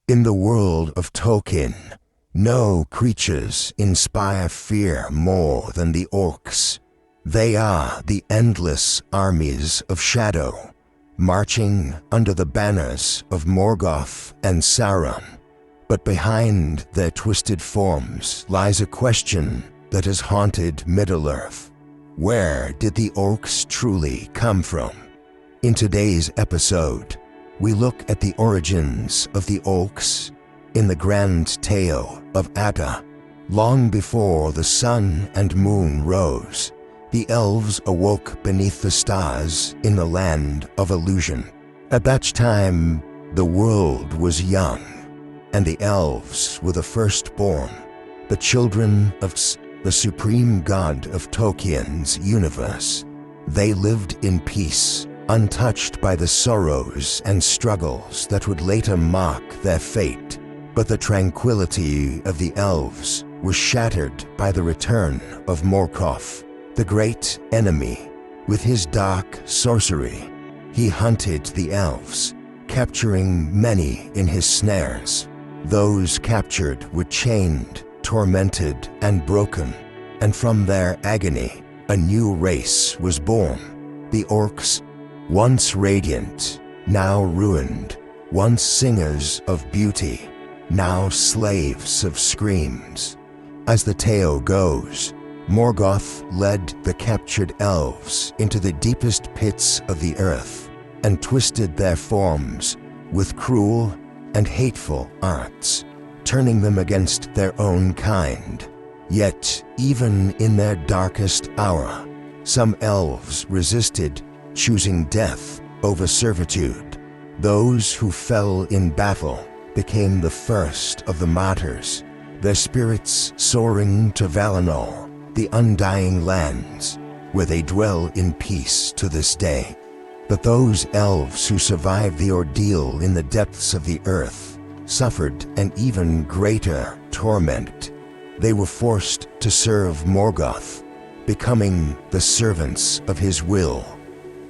In the world of Tolkien, no creatures inspire fear more than the orcs. They are the endless armies of shadow, marching under the banners of Morgoth and Sauron. But behind their twisted forms lies a question that has haunted Middle-earth. Where did the orcs truly come from? In today's episode, we look at the origins of the orcs in the grand tale of Ada. Long before the sun and moon rose, the elves awoke beneath the stars in the land of illusion. At that time, the world was young, and the elves were the firstborn, the children of the supreme god of Tolkien's universe. They lived in peace, untouched by the sorrows and struggles that would later mark their fate. But the tranquility of the elves was shattered by the return of Morgoth, the great enemy. With his dark sorcery, he hunted the elves, capturing many in his snares. Those captured were chained, tormented, and broken, and from their agony, a new race was born. The orcs, once radiant, now ruined, once singers of beauty, now slaves of screams. As the tale goes, Morgoth led the captured elves into the deepest pits of the earth and twisted their forms with cruel and hateful arts, turning them against their own kind. Yet, even in their darkest hour, some elves resisted, choosing death over servitude. Those who fell in battle became the first of the martyrs, their spirits soaring to Valinor, the undying lands, where they dwell in peace to this day. But those elves who survived the ordeal in the depths of the earth suffered an even greater torment. They were forced to serve Morgoth, becoming the servants of his will.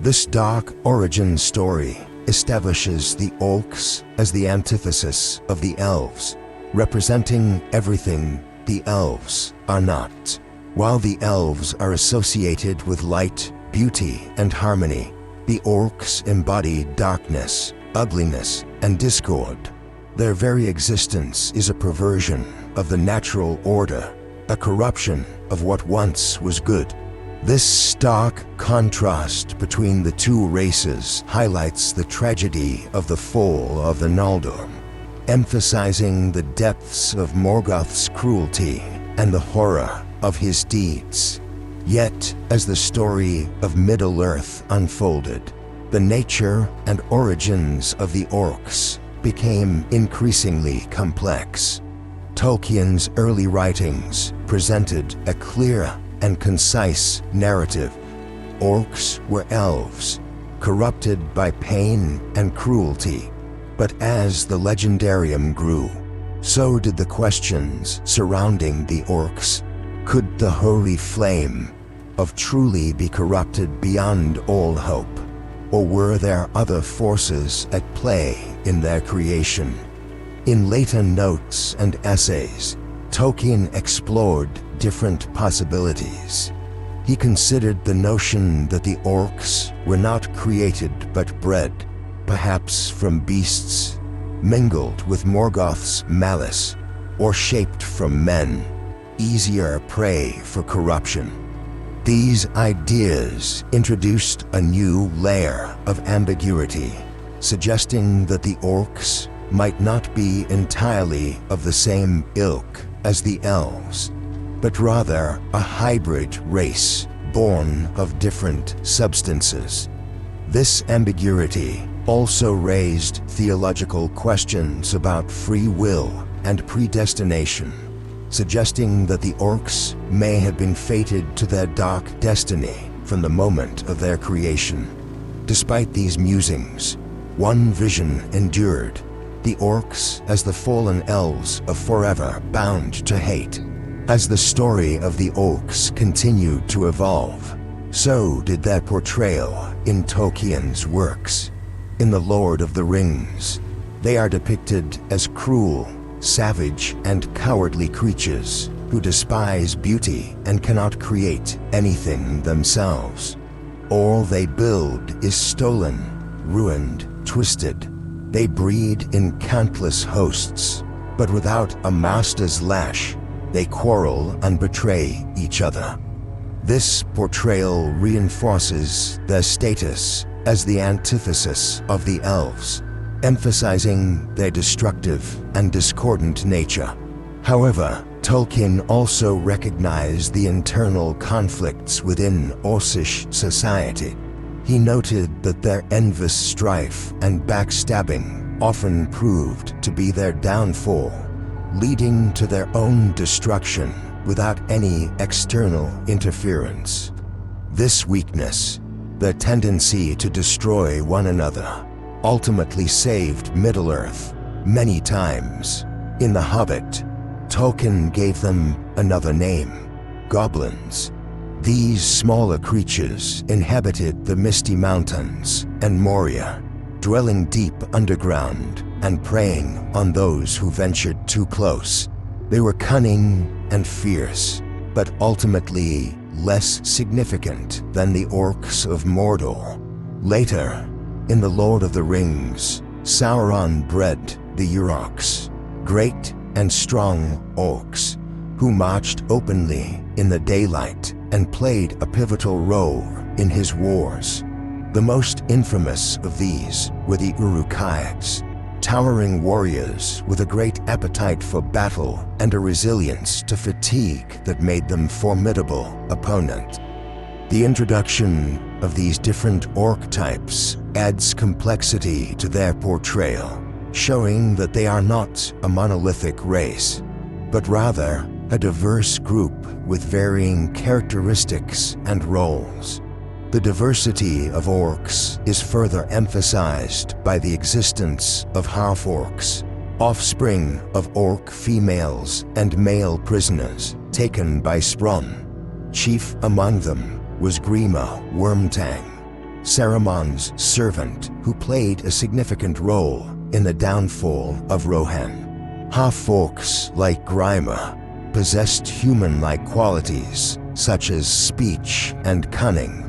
This dark origin story establishes the orcs as the antithesis of the elves, representing everything the elves are not. While the elves are associated with light, beauty, and harmony, the orcs embody darkness, ugliness, and discord. Their very existence is a perversion of the natural order, a corruption of what once was good. This stark contrast between the two races highlights the tragedy of the fall of the Noldor, emphasizing the depths of Morgoth's cruelty and the horror of his deeds. Yet, as the story of Middle-earth unfolded, the nature and origins of the orcs became increasingly complex. Tolkien's early writings presented a clear and concise narrative. Orcs were elves, corrupted by pain and cruelty. But as the legendarium grew, so did the questions surrounding the orcs. Could the holy flame of truly be corrupted beyond all hope? Or were there other forces at play in their creation? In later notes and essays, Tolkien explored different possibilities. He considered the notion that the orcs were not created but bred, perhaps from beasts, mingled with Morgoth's malice, or shaped from men, easier prey for corruption. These ideas introduced a new layer of ambiguity, suggesting that the orcs might not be entirely of the same ilk as the elves, but rather a hybrid race born of different substances. This ambiguity also raised theological questions about free will and predestination, suggesting that the orcs may have been fated to their dark destiny from the moment of their creation. Despite these musings, one vision endured: the orcs as the fallen elves of forever bound to hate. As the story of the orcs continued to evolve, so did their portrayal in Tolkien's works. In The Lord of the Rings, They are depicted as cruel, savage, and cowardly creatures who despise beauty and cannot create anything themselves. All they build is stolen, ruined, twisted. They breed in countless hosts, but without a master's lash, they quarrel and betray each other. This portrayal reinforces their status as the antithesis of the Elves, emphasizing their destructive and discordant nature. However, Tolkien also recognized the internal conflicts within orcish society. He noted that their envious strife and backstabbing often proved to be their downfall, leading to their own destruction without any external interference. This weakness, their tendency to destroy one another, ultimately saved Middle-earth many times. In The Hobbit, Tolkien gave them another name: goblins. These smaller creatures inhabited the misty mountains and Moria, dwelling deep underground and preying on those who ventured too close. They were cunning and fierce, but ultimately less significant than the orcs of Mordor. Later, in The Lord of the Rings, Sauron bred the Uruk-hai, great and strong orcs, who marched openly in the daylight and played a pivotal role in his wars. The most infamous of these were the Uruk-hais, towering warriors with a great appetite for battle and a resilience to fatigue that made them formidable opponent. The introduction of these different orc types adds complexity to their portrayal, showing that they are not a monolithic race, but rather a diverse group with varying characteristics and roles. The diversity of orcs is further emphasized by the existence of half-orcs, offspring of orc females and male prisoners taken by Spron. Chief among them was Grima Wormtang, Saruman's servant, who played a significant role in the downfall of Rohan. Half-orcs like Grima possessed human-like qualities such as speech and cunning,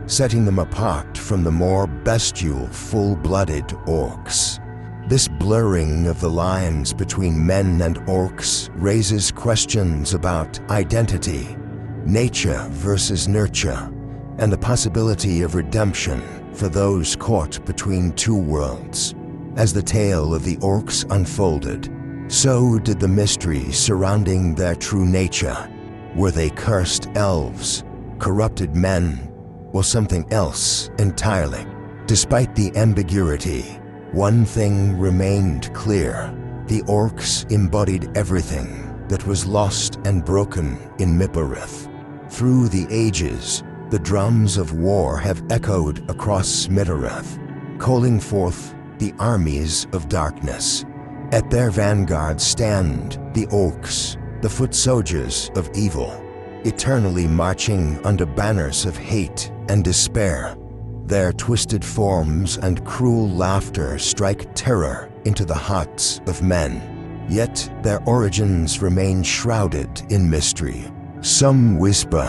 setting them apart from the more bestial full-blooded orcs. This blurring of the lines between men and orcs raises questions about identity, nature versus nurture, and the possibility of redemption for those caught between two worlds. As the tale of the orcs unfolded, so did the mystery surrounding their true nature. Were they cursed elves, corrupted men, or something else entirely? Despite the ambiguity, one thing remained clear: the orcs embodied everything that was lost and broken in Middle-earth. Through the ages, the drums of war have echoed across Middle-earth, calling forth the armies of darkness. At their vanguard stand the orcs, the foot soldiers of evil, eternally marching under banners of hate and despair. Their twisted forms and cruel laughter strike terror into the hearts of men. Yet their origins remain shrouded in mystery. Some whisper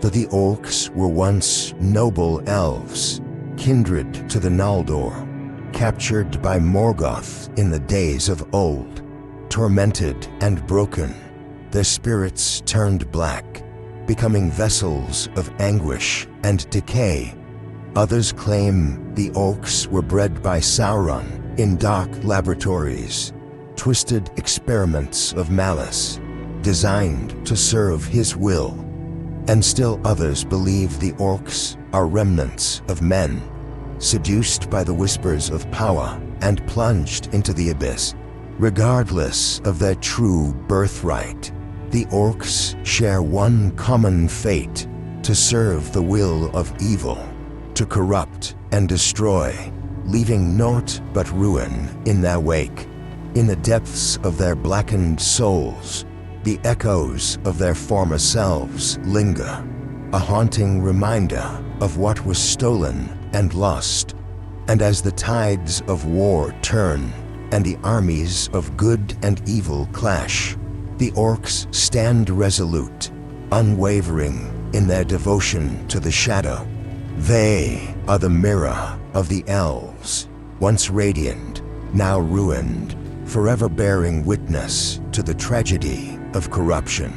that the orcs were once noble elves, kindred to the Noldor, captured by Morgoth in the days of old. Tormented and broken, their spirits turned black, becoming vessels of anguish and decay. Others claim the orcs were bred by Sauron in dark laboratories, twisted experiments of malice, designed to serve his will. And still others believe the orcs are remnants of men, seduced by the whispers of power and plunged into the abyss. Regardless of their true birthright, the orcs share one common fate: to serve the will of evil, to corrupt and destroy, leaving naught but ruin in their wake. In the depths of their blackened souls, the echoes of their former selves linger, a haunting reminder of what was stolen and lost. And as the tides of war turn, and the armies of good and evil clash, the orcs stand resolute, unwavering in their devotion to the shadow. They are the mirror of the elves, once radiant, now ruined, forever bearing witness to the tragedy of corruption.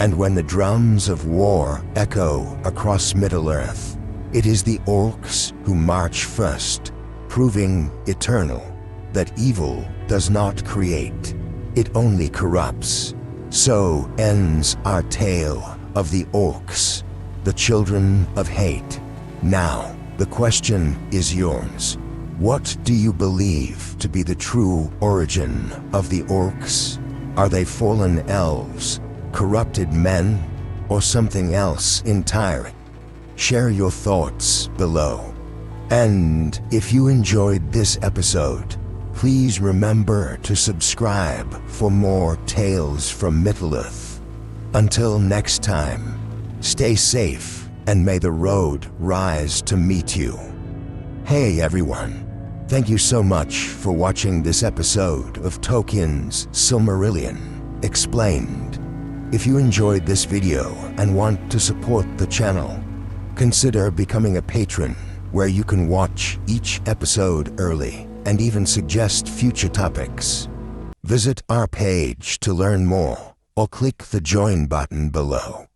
And when the drums of war echo across Middle-earth, it is the orcs who march first, proving eternal that evil does not create, it only corrupts. So ends our tale of the orcs, the children of hate. Now, the question is yours. What do you believe to be the true origin of the orcs? Are they fallen elves, corrupted men, or something else entirely? Share your thoughts below. And if you enjoyed this episode, please remember to subscribe for more tales from Middle-earth. Until next time, stay safe and may the road rise to meet you. Hey everyone, thank you so much for watching this episode of Tolkien's Silmarillion Explained. If you enjoyed this video and want to support the channel, consider becoming a patron where you can watch each episode early and even suggest future topics. Visit our page to learn more or click the join button below.